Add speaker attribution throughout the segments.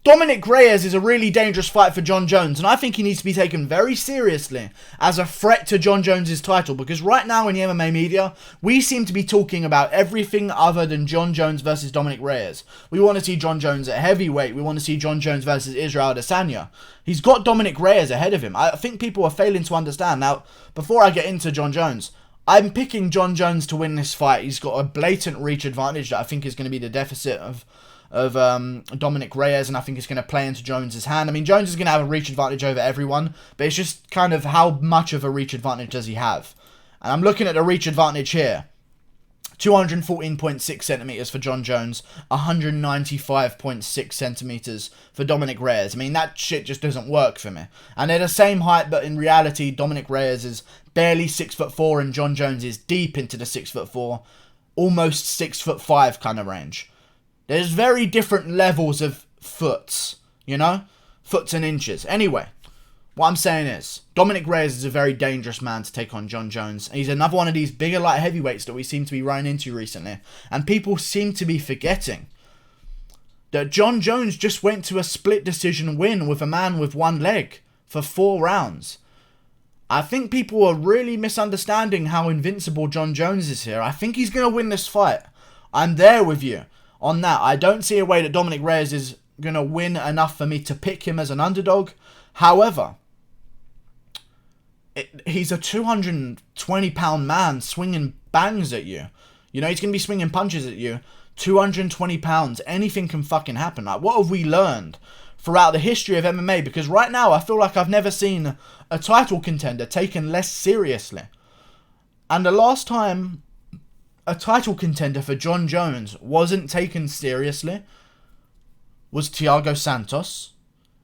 Speaker 1: Dominick Reyes is a really dangerous fight for Jon Jones, and I think he needs to be taken very seriously as a threat to Jon Jones' title, because right now in the MMA media, we seem to be talking about everything other than Jon Jones versus Dominick Reyes. We want to see Jon Jones at heavyweight, we want to see Jon Jones versus Israel Adesanya. He's got Dominick Reyes ahead of him. I think people are failing to understand. Now, before I get into Jon Jones, I'm picking Jon Jones to win this fight. He's got a blatant reach advantage that I think is going to be the deficit of Dominick Reyes, and I think it's going to play into Jones' hand. I mean, Jones is going to have a reach advantage over everyone, but it's just kind of how much of a reach advantage does he have. And I'm looking at the reach advantage here. 214.6 centimeters for Jon Jones, 195.6 centimeters for Dominick Reyes. I mean, that shit just doesn't work for me. And they're the same height, but in reality, Dominick Reyes is barely 6'4", and Jon Jones is deep into the 6'4", almost 6'5" kind of range. There's very different levels of foots, you know? Foots and inches. Anyway, what I'm saying is, Dominick Reyes is a very dangerous man to take on Jon Jones. He's another one of these bigger light heavyweights that we seem to be running into recently. And people seem to be forgetting that Jon Jones just went to a split decision win with a man with one leg for 4 rounds. I think people are really misunderstanding how invincible Jon Jones is here. I think he's going to win this fight. I'm there with you on that. I don't see a way that Dominick Reyes is going to win enough for me to pick him as an underdog. However, he's a 220-pound man swinging bangs at you. You know, he's going to be swinging punches at you. 220 pounds. Anything can fucking happen. Like, what have we learned throughout the history of MMA? Because right now, I feel like I've never seen a title contender taken less seriously. And the last time a title contender for Jon Jones wasn't taken seriously was Thiago Santos,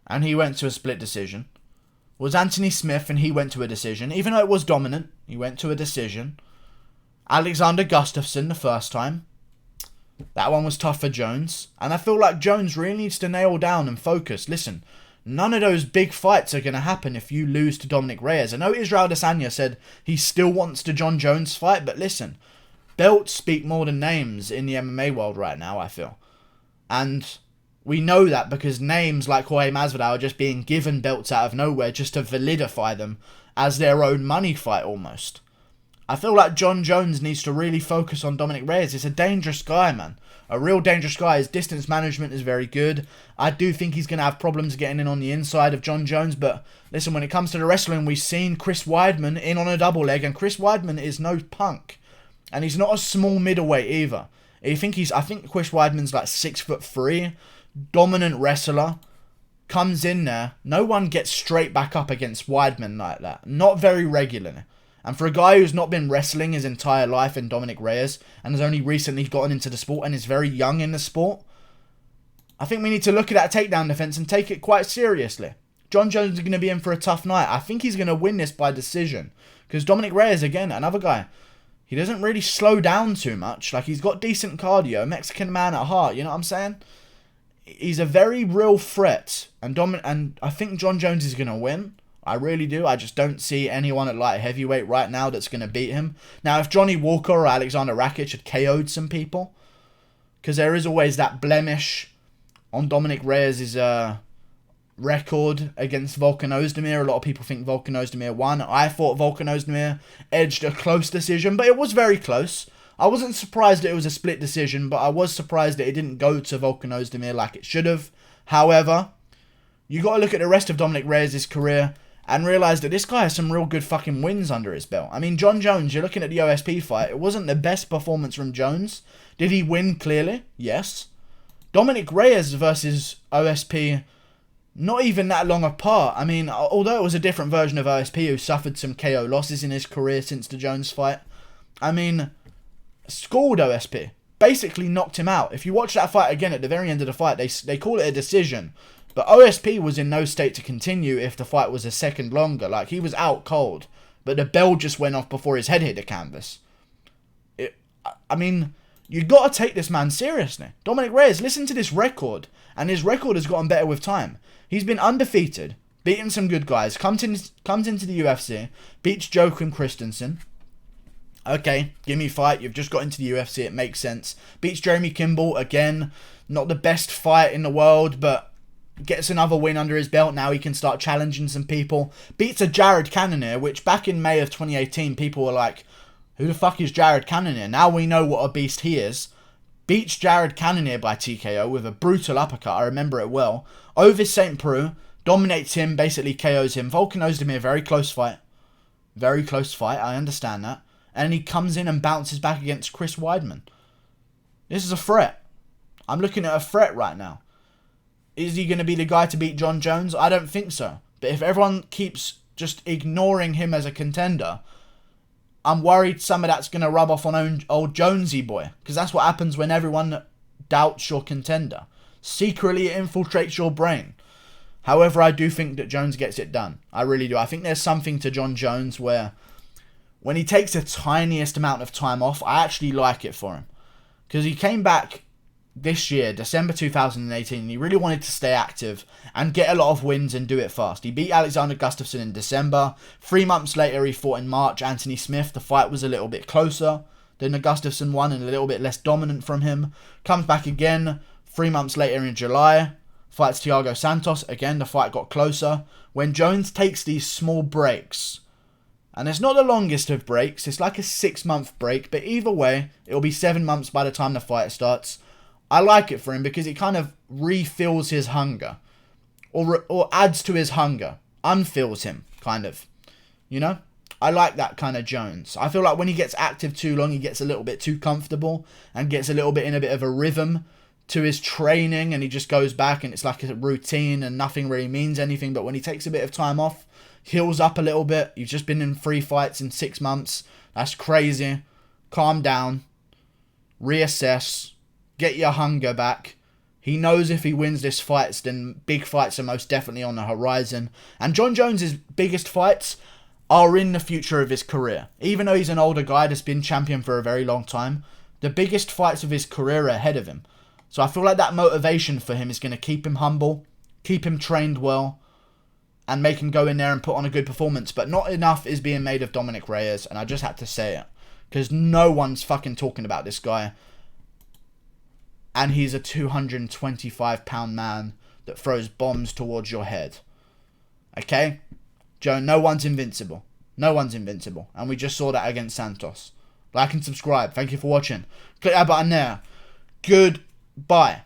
Speaker 1: and he went to a split decision. Was Anthony Smith, and he went to a decision. Even though it was dominant, he went to a decision. Alexander Gustafsson the first time. That one was tough for Jones. And I feel like Jones really needs to nail down and focus. Listen, none of those big fights are going to happen if you lose to Dominick Reyes. I know Israel Adesanya said he still wants the Jon Jones fight, but listen, belts speak more than names in the MMA world right now, I feel. And we know that because names like Jorge Masvidal are just being given belts out of nowhere just to validify them as their own money fight almost. I feel like Jon Jones needs to really focus on Dominick Reyes. It's a dangerous guy, man. A real dangerous guy. His distance management is very good. I do think he's going to have problems getting in on the inside of Jon Jones. But listen, when it comes to the wrestling, we've seen Chris Weidman in on a double leg. And Chris Weidman is no punk. And he's not a small middleweight either. I think Chris Weidman's like 6'3", dominant wrestler. Comes in there. No one gets straight back up against Weidman like that. Not very regularly. And for a guy who's not been wrestling his entire life in Dominick Reyes and has only recently gotten into the sport and is very young in the sport, I think we need to look at that takedown defense and take it quite seriously. Jon Jones is going to be in for a tough night. I think he's going to win this by decision. Because Dominick Reyes, again, another guy, he doesn't really slow down too much. Like, he's got decent cardio. Mexican man at heart, you know what I'm saying? He's a very real threat. And I think Jon Jones is going to win. I really do. I just don't see anyone at light heavyweight right now that's going to beat him. Now, if Johnny Walker or Alexander Rakic had KO'd some people, because there is always that blemish on Dominick Reyes' record against Volkan Ozdemir. A lot of people think Volkan Ozdemir won. I thought Volkan Ozdemir edged a close decision, but it was very close. I wasn't surprised that it was a split decision, but I was surprised that it didn't go to Volkan Ozdemir like it should have. However, you got to look at the rest of Dominick Reyes' career and realise that this guy has some real good fucking wins under his belt. I mean, Jon Jones, you're looking at the OSP fight. It wasn't the best performance from Jones. Did he win clearly? Yes. Dominick Reyes versus OSP, not even that long apart. I mean, although it was a different version of OSP who suffered some KO losses in his career since the Jones fight, I mean, schooled OSP. Basically knocked him out. If you watch that fight again at the very end of the fight, they call it a decision. But OSP was in no state to continue if the fight was a second longer. Like, he was out cold. But the bell just went off before his head hit the canvas. I mean, you got to take this man seriously. Dominick Reyes, listen to this record. And his record has gotten better with time. He's been undefeated. Beaten some good guys. Comes into the UFC. Beats Joachim Christensen. Okay, give me fight. You've just got into the UFC. It makes sense. Beats Jeremy Kimball. Again, not the best fight in the world, but gets another win under his belt. Now he can start challenging some people. Beats a Jared Cannonier, which back in May of 2018, people were like, who the fuck is Jared Cannonier? Now we know what a beast he is. Beats Jared Cannonier by TKO with a brutal uppercut. I remember it well. Over St. Preux. Dominates him, basically KOs him. Volkanovs him, a very close fight. Very close fight, I understand that. And he comes in and bounces back against Chris Weidman. This is a threat. I'm looking at a threat right now. Is he going to be the guy to beat Jon Jones? I don't think so. But if everyone keeps just ignoring him as a contender, I'm worried some of that's going to rub off on old Jonesy boy. Because that's what happens when everyone doubts your contender. Secretly it infiltrates your brain. However, I do think that Jones gets it done. I really do. I think there's something to Jon Jones where when he takes the tiniest amount of time off, I actually like it for him. Because he came back this year, December 2018, and he really wanted to stay active and get a lot of wins and do it fast. He beat Alexander Gustafsson in December. 3 months later, he fought in March Anthony Smith. The fight was a little bit closer than the Gustafsson one and a little bit less dominant from him. Comes back again 3 months later in July. Fights Thiago Santos. Again, the fight got closer. When Jones takes these small breaks, and it's not the longest of breaks, it's like a 6-month break, but either way, it'll be 7 months by the time the fight starts. I like it for him because it kind of refills his hunger. Or adds to his hunger. Unfills him, kind of. You know? I like that kind of Jones. I feel like when he gets active too long, he gets a little bit too comfortable and gets a little bit in a bit of a rhythm to his training, and he just goes back and it's like a routine and nothing really means anything. But when he takes a bit of time off, heals up a little bit. You've just been in 3 fights in 6 months. That's crazy. Calm down. Reassess. Get your hunger back. He knows if he wins this fight, then big fights are most definitely on the horizon. And Jon Jones' biggest fights are in the future of his career. Even though he's an older guy that's been champion for a very long time, the biggest fights of his career are ahead of him. So I feel like that motivation for him is going to keep him humble, keep him trained well, and make him go in there and put on a good performance. But not enough is being made of Dominick Reyes, and I just had to say it. Because no one's fucking talking about this guy. And he's a 225-pound man that throws bombs towards your head. Okay? Joe, no one's invincible. No one's invincible. And we just saw that against Santos. Like and subscribe. Thank you for watching. Click that button there. Goodbye.